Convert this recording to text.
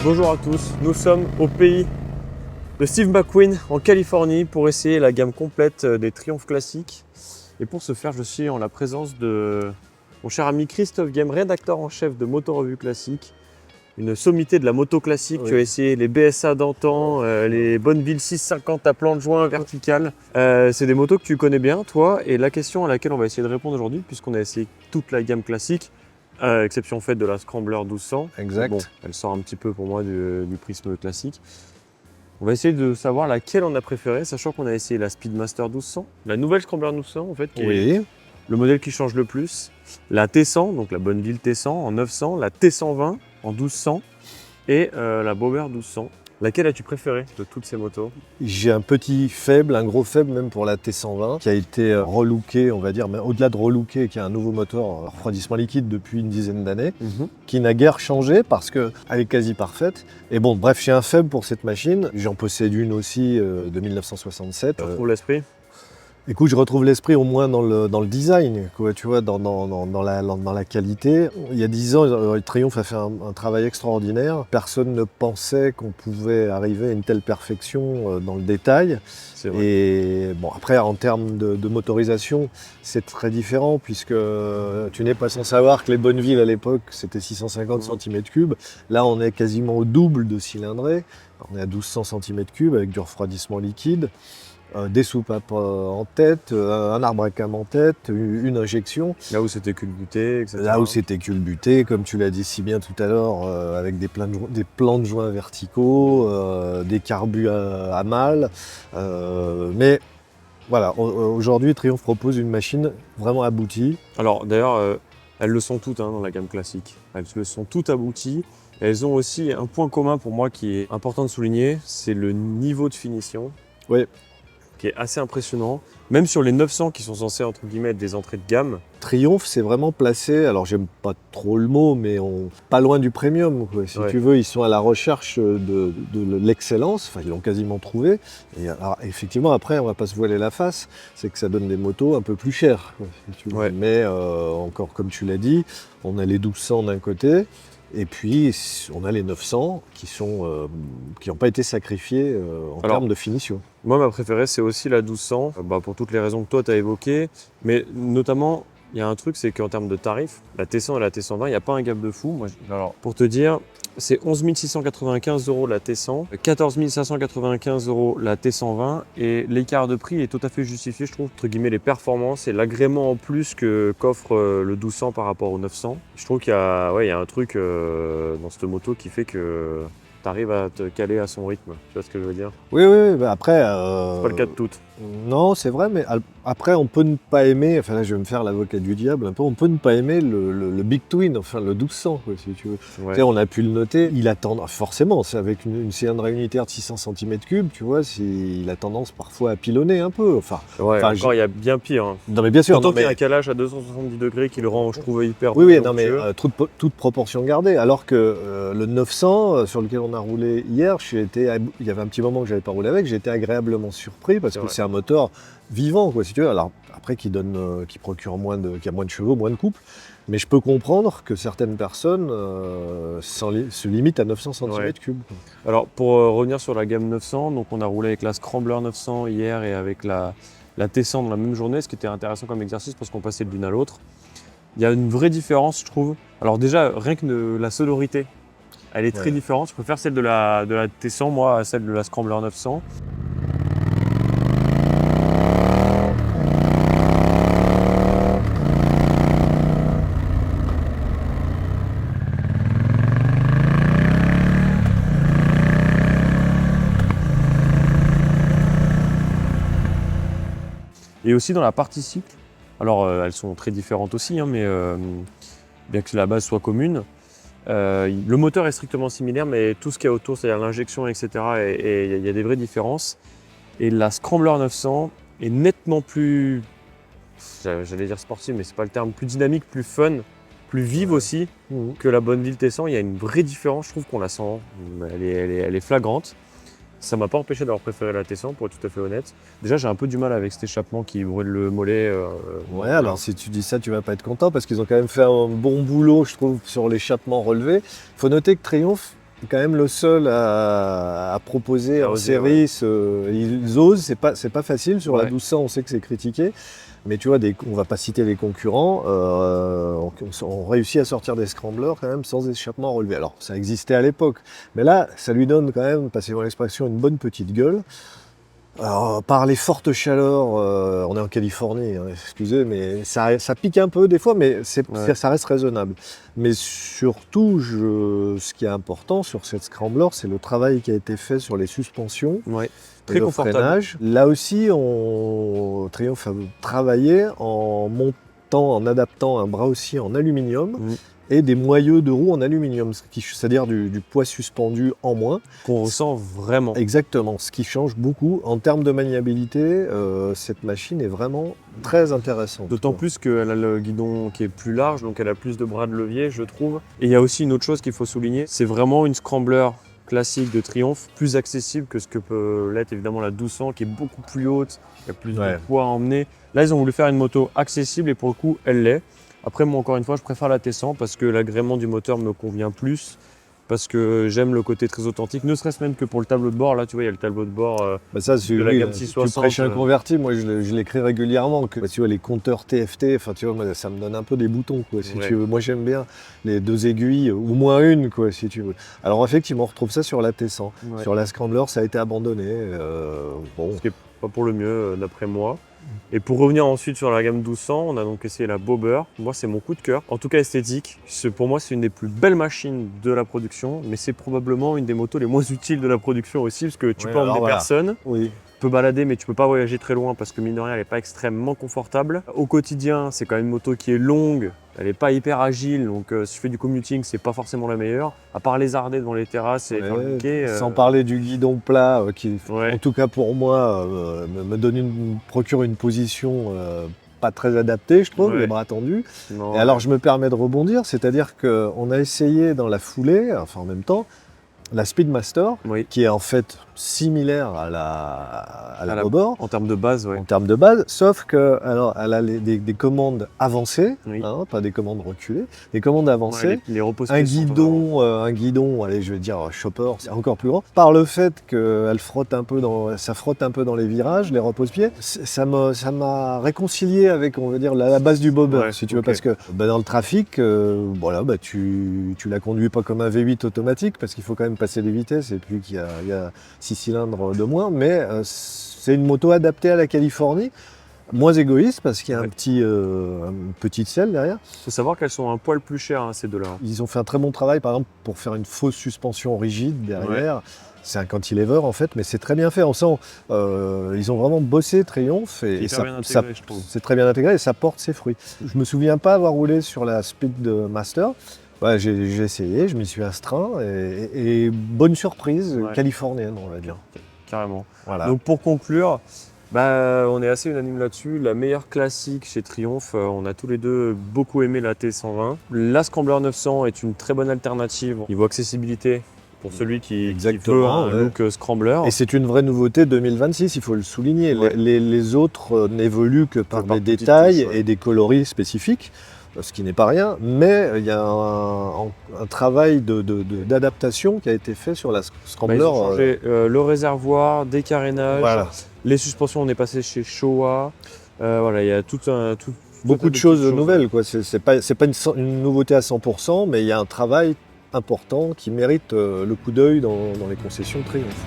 Bonjour à tous, nous sommes au pays de Steve McQueen en Californie pour essayer la gamme complète des Triumph classiques. Et pour ce faire, je suis en la présence de mon cher ami Christophe Game, rédacteur en chef de Moto Revue Classique, une sommité de la moto classique. Oui. Tu as essayé les BSA d'antan, les Bonneville 650 à plan de joint vertical. C'est des motos que tu connais bien, toi. Et la question à laquelle on va essayer de répondre aujourd'hui, puisqu'on a essayé toute la gamme classique, exception faite de la Scrambler 1200. Exact. Bon, elle sort un petit peu pour moi du prisme classique. On va essayer de savoir laquelle on a préféré, sachant qu'on a essayé la Speedmaster 1200, la nouvelle Scrambler 1200 en fait, qui est Oui, le modèle qui change le plus, la T100, donc la Bonneville T100 en 900, la T120 en 1200 et la Bauer 1200. Laquelle as-tu préféré de toutes ces motos? j'ai un petit faible, un gros faible même pour la T120 qui a été relookée, on va dire, mais au-delà de relookée, qui a un nouveau moteur refroidissement liquide depuis une dizaine d'années, qui n'a guère changé parce qu'elle est quasi parfaite. Et bon, bref, j'ai un faible pour cette machine. J'en possède une aussi de 1967. Tu retrouves l'esprit? Écoute, je retrouve l'esprit au moins dans le design, quoi, tu vois, dans la qualité. Il y a 10 ans, Triumph a fait un travail extraordinaire. Personne ne pensait qu'on pouvait arriver à une telle perfection dans le détail. C'est vrai. Et bon, après, en termes de motorisation, c'est très différent puisque tu n'es pas sans savoir que les Bonneville à l'époque, c'était 650 cm3. Là, on est quasiment au double de cylindrée. On est à 1200 cm3 avec du refroidissement liquide. Des soupapes en tête, un arbre à cam en tête, une injection. Là où c'était culbuté, etc. Là où c'était culbuté, comme tu l'as dit si bien tout à l'heure, avec des plans de joints verticaux, des carbus à mal. Mais voilà, aujourd'hui Triumph propose une machine vraiment aboutie. Alors d'ailleurs, elles le sont toutes dans la gamme classique. Elles le sont toutes abouties. Elles ont aussi un point commun pour moi qui est important de souligner, c'est le niveau de finition. Oui. Qui est assez impressionnant. Même sur les 900 qui sont censés entre guillemets être des entrées de gamme. Triumph s'est vraiment placé, alors j'aime pas trop le mot, mais pas loin du premium, quoi. Si tu veux, ils sont à la recherche de l'excellence, enfin ils l'ont quasiment trouvé. Et alors, effectivement, après, on va pas se voiler la face, c'est que ça donne des motos un peu plus chères, quoi, si tu veux. Ouais. Mais encore comme tu l'as dit, on a les 1200 d'un côté, et puis on a les 900 qui n'ont pas été sacrifiés en termes de finition. Moi, ma préférée, c'est aussi la 1200, pour toutes les raisons que toi, tu as évoquées. Mais notamment, il y a un truc, c'est qu'en termes de tarifs, la T100 et la T120, il n'y a pas un gap de fou. Alors, pour te dire, c'est 11 695 € la T100, 14 595 € la T120. Et l'écart de prix est tout à fait justifié, je trouve, entre guillemets, les performances et l'agrément en plus qu'offre le 1200 par rapport au 900. Je trouve qu'il y a un truc dans cette moto qui fait que t'arrives à te caler à son rythme, tu vois ce que je veux dire? Oui, bah après... C'est pas le cas de toutes. Non, c'est vrai, mais après, on peut ne pas aimer, enfin là, je vais me faire l'avocat du diable un peu, on peut ne pas aimer le Big Twin, enfin le 1200, quoi, si tu veux. Ouais. Tu sais, on a pu le noter, il a tendance, forcément, c'est avec une cylindrée unitaire de 600 cm3, tu vois, il a tendance parfois à pilonner un peu, Encore, il y a bien pire. Hein. Non, mais bien sûr. Surtout qu'il y a un calage à 270 degrés qui le rend, je trouve, hyper Oui, non, mais voluptueux. toute proportion gardée, alors que le 900, sur lequel on a roulé hier, il y avait un petit moment que j'avais pas roulé avec, j'ai été agréablement surpris, parce que c'est un moteur vivant, quoi, si tu veux. Alors après, qui procure qui a moins de chevaux, moins de couple, mais je peux comprendre que certaines personnes se limitent à 900 cm3. Alors pour revenir sur la gamme 900, donc on a roulé avec la Scrambler 900 hier et avec la T100 dans la même journée, ce qui était intéressant comme exercice parce qu'on passait de l'une à l'autre. Il y a une vraie différence, je trouve. Alors déjà, rien que la sonorité, elle est très différente. Je préfère celle de la T100, moi, à celle de la Scrambler 900. Et aussi dans la partie cycle, alors elles sont très différentes aussi, mais bien que la base soit commune, le moteur est strictement similaire, mais tout ce qu'il y a autour, c'est-à-dire l'injection, etc., et il y a des vraies différences. Et la Scrambler 900 est nettement plus, j'allais dire sportive, mais c'est pas le terme, plus dynamique, plus fun, plus vive aussi que la Bonneville T100. Il y a une vraie différence, je trouve qu'on la sent, elle est flagrante. Ça m'a pas empêché d'avoir préféré la T100, pour être tout à fait honnête. Déjà, j'ai un peu du mal avec cet échappement qui brûle le mollet. Ouais, alors si tu dis ça, tu vas pas être content parce qu'ils ont quand même fait un bon boulot, je trouve, sur l'échappement relevé. Il faut noter que Triumph quand même le seul à proposer À en oser, série. Ils osent, c'est pas facile. Sur la Ouais. 1200, on sait que c'est critiqué. Mais tu vois, on va pas citer les concurrents, on réussit à sortir des scramblers quand même sans échappement relevé. Alors, ça existait à l'époque, mais là, ça lui donne quand même, passez-moi l'expression, une bonne petite gueule. Alors, par les fortes chaleurs, on est en Californie, hein, excusez, mais ça pique un peu des fois, mais Ouais. ça reste raisonnable. Mais surtout, ce qui est important sur cette scrambler, c'est le travail qui a été fait sur les suspensions. Ouais. Et Très le confortable. freinage. Là aussi, Triumph a travaillé en montant, en adaptant un bras aussi en aluminium Mm. et des moyeux de roues en aluminium, c'est-à-dire du poids suspendu en moins. Qu'on ressent vraiment. Exactement, ce qui change beaucoup. En termes de maniabilité, cette machine est vraiment très intéressante. D'autant quoi. plus qu'elle a le guidon qui est plus large, donc elle a plus de bras de levier, je trouve. Et il y a aussi une autre chose qu'il faut souligner, c'est vraiment une scrambler classique de Triumph, plus accessible que ce que peut l'être évidemment la 1200, qui est beaucoup plus haute, il y a plus Ouais. de poids à emmener. Là, ils ont voulu faire une moto accessible et pour le coup, elle l'est. Après, moi, encore une fois, je préfère la T100 parce que l'agrément du moteur me convient plus, parce que j'aime le côté très authentique, ne serait-ce même que pour le tableau de bord. Là, tu vois, il y a le tableau de bord. Bah ça, de la gamme tu 660, prêches un converti, moi je l'écris régulièrement. Tu vois, les compteurs TFT, enfin tu vois, moi, ça me donne un peu des boutons, quoi, si Ouais. tu veux. Moi j'aime bien les 2 aiguilles, ou moins une, quoi, si tu veux. Alors effectivement, on retrouve ça sur la T100. Ouais. Sur la Scrambler, ça a été abandonné. Bon, Ce qui n'est pas pour le mieux, d'après moi. Et pour revenir ensuite sur la gamme 1200, on a donc essayé la Bobber. Moi, c'est mon coup de cœur, en tout cas esthétique. Pour moi, c'est une des plus belles machines de la production, mais c'est probablement une des motos les moins utiles de la production aussi, parce que tu Ouais, peux emmener alors voilà. personne, oui. tu peux balader, mais tu peux pas voyager très loin parce que mine de rien, elle n'est pas extrêmement confortable. Au quotidien, c'est quand même une moto qui est longue, elle n'est pas hyper agile, donc si tu fais du commuting, c'est pas forcément la meilleure. À part lézarder devant les terrasses et faire le Ouais, quai, sans parler du guidon plat, qui, Ouais. en tout cas pour moi, procure une position pas très adaptée, je trouve, Ouais. les bras tendus. Non, Et alors je me permets de rebondir, c'est-à-dire qu'on a essayé dans la foulée, enfin en même temps, la Speedmaster, oui, qui est en fait similaire à la la- Bobber en termes de base, ouais. en termes de base, sauf que alors elle a des commandes avancées, Oui. hein, pas des commandes reculées, des commandes avancées. Ouais, les repose-pieds Un sont guidon, allez, je vais dire chopper, c'est encore plus grand. Par le fait que ça frotte un peu dans les virages, les repose-pieds, ça m'a réconcilié avec, on va dire, la base du bobber, Ouais, si tu veux, ok. parce que dans le trafic, voilà, tu la conduis pas comme un V8 automatique, parce qu'il faut quand même passer les vitesses, et puis qu'il y a 6 cylindres de moins, mais c'est une moto adaptée à la Californie. Moins égoïste parce qu'il y a Ouais. une petite selle derrière. Il faut savoir qu'elles sont un poil plus chères, hein, ces deux-là. Ils ont fait un très bon travail, par exemple, pour faire une fausse suspension rigide derrière. C'est un cantilever en fait, mais c'est très bien fait. On sent, ils ont vraiment bossé Triumph C'est et hyper ça, bien intégré, je trouve. c'est très bien intégré et ça porte ses fruits. Je me souviens pas avoir roulé sur la Speedmaster. Ouais, j'ai essayé, je m'y suis astreint et bonne surprise Ouais. californienne, on va dire. Carrément. Voilà. Donc pour conclure, on est assez unanime là-dessus. La meilleure classique chez Triumph, on a tous les deux beaucoup aimé la T120. La Scrambler 900 est une très bonne alternative niveau accessibilité pour celui qui veut Exactement, un ouais. look Scrambler. Et c'est une vraie nouveauté 2026, il faut le souligner. Ouais. Les autres n'évoluent que par par des petites détails touches, ouais. et des coloris spécifiques, ce qui n'est pas rien, mais il y a un travail d'adaptation qui a été fait sur la Scrambler. Ils ont changé le réservoir, des carénages, Voilà. les suspensions, on est passé chez Showa. Voilà, il y a Beaucoup de choses nouvelles, quoi. C'est pas une nouveauté à 100%, mais il y a un travail important qui mérite le coup d'œil dans les concessions Triumph.